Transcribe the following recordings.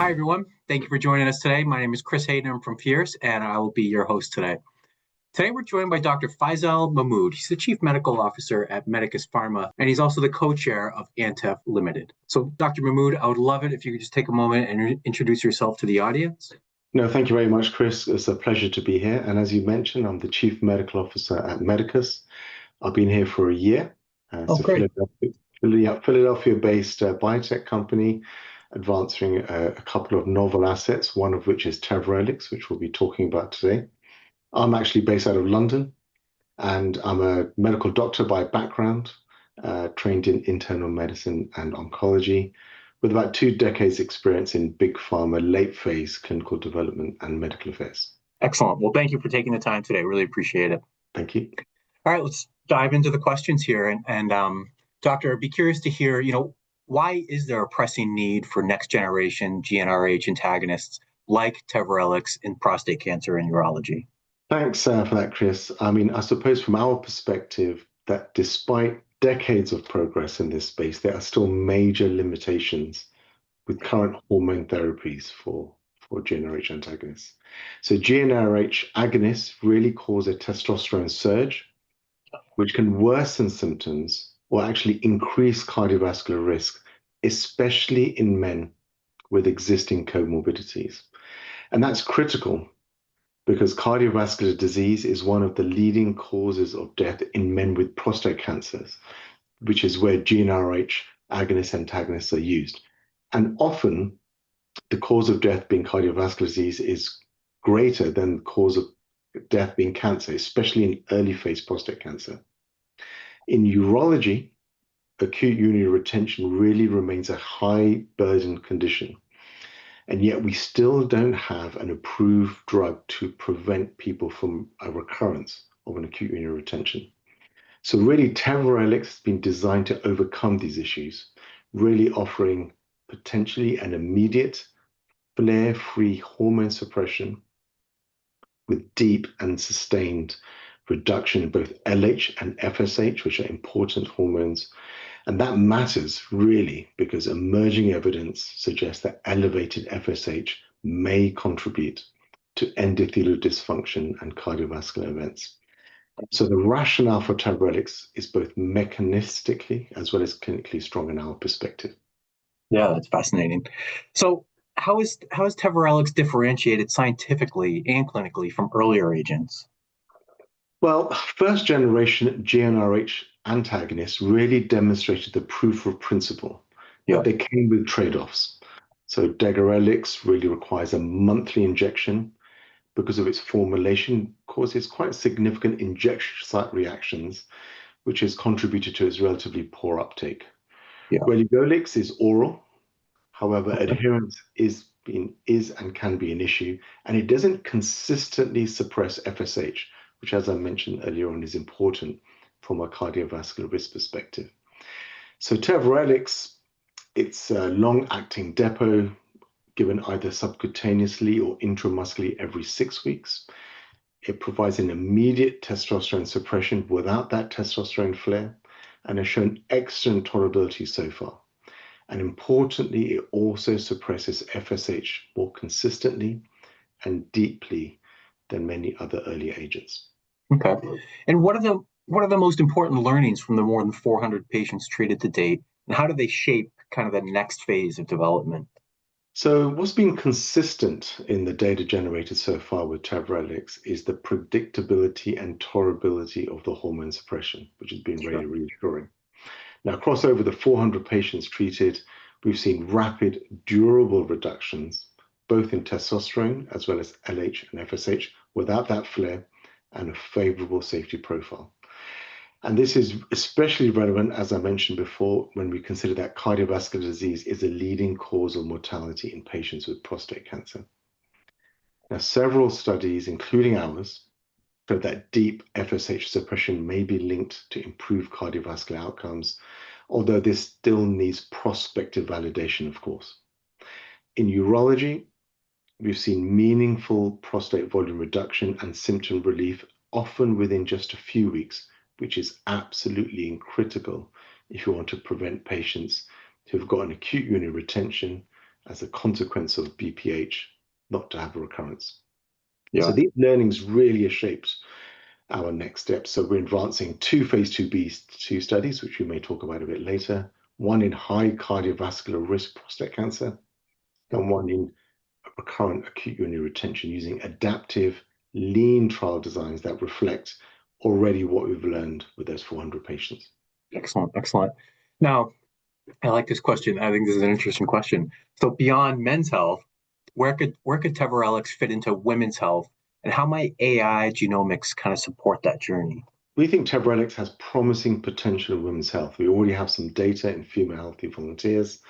Hi, everyone. Thank you for joining us today. My name is Chris Hayden. I'm from Fierce, and I will be your host today. Today, we're joined by Dr. Faisal Mahmood. He's the Chief Medical Officer at Medicus Pharma, and he's also the co-chair of Antef Limited. So, Dr. Mahmood, I would love it if you could just take a moment and introduce yourself to the audience. No, thank you very much, Chris. It's a pleasure to be here. And as you mentioned, I'm the Chief Medical Officer at Medicus. I've been here for a year. It's a Great. Philadelphia-based biotech company advancing a couple of novel assets, one of which is Tevrelix, which we'll be talking about today. I'm actually based out of London, and I'm a medical doctor by background, trained in internal medicine and oncology, with about 2 decades experience in big pharma, late phase clinical development and medical affairs. Excellent. Well, thank you for taking the time today. Really appreciate it. Thank you. All right, let's dive into the questions here. And Doctor, I'd be curious to hear, why is there a pressing need for next generation GnRH antagonists like Tevrelix in prostate cancer and urology? Thanks for that, Chris. I suppose from our perspective that despite decades of progress in this space, there are still major limitations with current hormone therapies for GnRH antagonists. So GnRH agonists really cause a testosterone surge, which can worsen symptoms or actually increase cardiovascular risk, especially in men with existing comorbidities. And that's critical because cardiovascular disease is one of the leading causes of death in men with prostate cancers, which is where GnRH agonist antagonists are used. And often, the cause of death being cardiovascular disease is greater than the cause of death being cancer, especially in early phase prostate cancer. In urology, acute urinary retention really remains a high burden condition. And yet we still don't have an approved drug to prevent people from a recurrence of an acute urinary retention. So really, Tevrelix has been designed to overcome these issues, really offering potentially an immediate flare-free hormone suppression with deep and sustained reduction in both LH and FSH, which are important hormones. And that matters really because emerging evidence suggests that elevated FSH may contribute to endothelial dysfunction and cardiovascular events. So the rationale for Tevrelix is both mechanistically as well as clinically strong in our perspective. Yeah, that's fascinating. So how is Tevrelix differentiated scientifically and clinically from earlier agents? Well, first generation GnRH antagonists really demonstrated the proof of principle, but they came with trade-offs. So Degarelix really requires a monthly injection because of its formulation, causes quite significant injection site reactions, which has contributed to its relatively poor uptake. Relugolix is oral, however, adherence is and can be an issue, and it doesn't consistently suppress FSH, which, as I mentioned earlier on, is important from a cardiovascular risk perspective. So Tevrelix, it's a long-acting depot given either subcutaneously or intramuscularly every 6 weeks. It provides an immediate testosterone suppression without that testosterone flare and has shown excellent tolerability so far. And importantly, it also suppresses FSH more consistently and deeply than many other earlier agents. Okay. And what are the most important learnings from the more than 400 patients treated to date, and how do they shape kind of the next phase of development? So what's been consistent in the data generated so far with Tevrelix is the predictability and tolerability of the hormone suppression, which has been really reassuring. Now, across over the 400 patients treated, we've seen rapid, durable reductions, both in testosterone as well as LH and FSH, without that flare, and a favorable safety profile. And this is especially relevant, as I mentioned before, when we consider that cardiovascular disease is a leading cause of mortality in patients with prostate cancer. Now, several studies, including ours, show that deep FSH suppression may be linked to improved cardiovascular outcomes, although this still needs prospective validation, of course. In urology, we've seen meaningful prostate volume reduction and symptom relief, often within just a few weeks, which is absolutely critical if you want to prevent patients who've got an acute urinary retention as a consequence of BPH not to have a recurrence. Yeah. So these learnings really have shaped our next steps. So we're advancing two phase 2b/2 studies, which we may talk about a bit later, one in high cardiovascular risk prostate cancer and one in recurrent acute urinary retention using adaptive lean trial designs that reflect already what we've learned with those 400 patients. Excellent, excellent. Now, I like this question. I think this is an interesting question. So beyond men's health, where could Teverellix fit into women's health, and how might AI genomics kind of support that journey? We think Teverellix has promising potential in women's health. We already have some data in female healthy volunteers,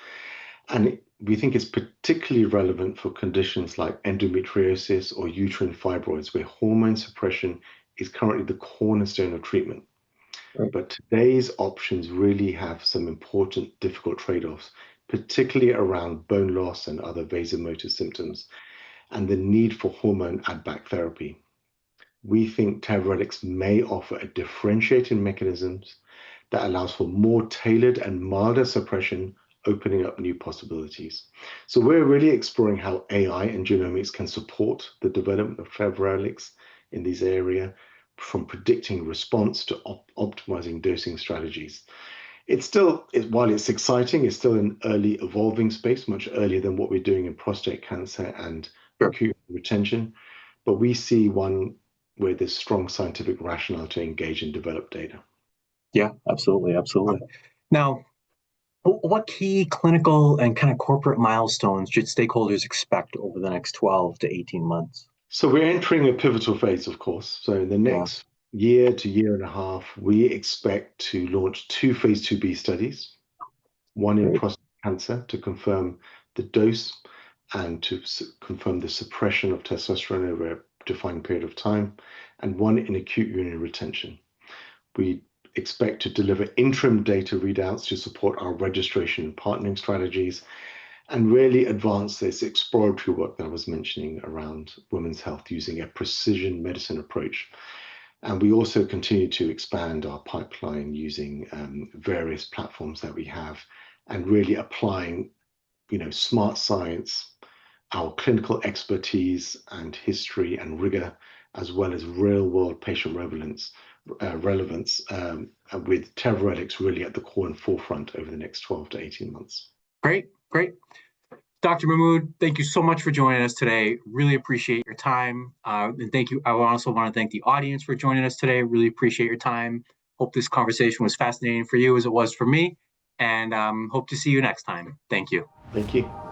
and we think it's particularly relevant for conditions like endometriosis or uterine fibroids, where hormone suppression is currently the cornerstone of treatment. Right. But today's options really have some important, difficult trade-offs, particularly around bone loss and other vasomotor symptoms, and the need for hormone add-back therapy. We think Teverellix may offer a differentiating mechanisms that allows for more tailored and milder suppression, opening up new possibilities. So we're really exploring how AI and genomics can support the development of Teverellix in this area, from predicting response to optimizing dosing strategies. While it's exciting, it's still an early evolving space, much earlier than what we're doing in prostate cancer and acute retention. But we see one where there's strong scientific rationale to engage and develop data. Yeah, absolutely, absolutely. Now, what key clinical and kind of corporate milestones should stakeholders expect over the next 12 to 18 months? So we're entering a pivotal phase, of course. So in the next year to year and a half, we expect to launch two phase 2b studies, one in prostate cancer to confirm the dose and to confirm the suppression of testosterone over a defined period of time, and one in acute urinary retention. We expect to deliver interim data readouts to support our registration and partnering strategies, and really advance this exploratory work that I was mentioning around women's health using a precision medicine approach. And we also continue to expand our pipeline using various platforms that we have, and really applying, smart science, our clinical expertise and history and rigor, as well as real-world patient relevance, with Teverellix really at the core and forefront over the next 12 to 18 months. Great, great. Dr. Mahmood, thank you so much for joining us today. Really appreciate your time. And thank you. I also want to thank the audience for joining us today. Really appreciate your time. Hope this conversation was fascinating for you as it was for me. And hope to see you next time. Thank you. Thank you.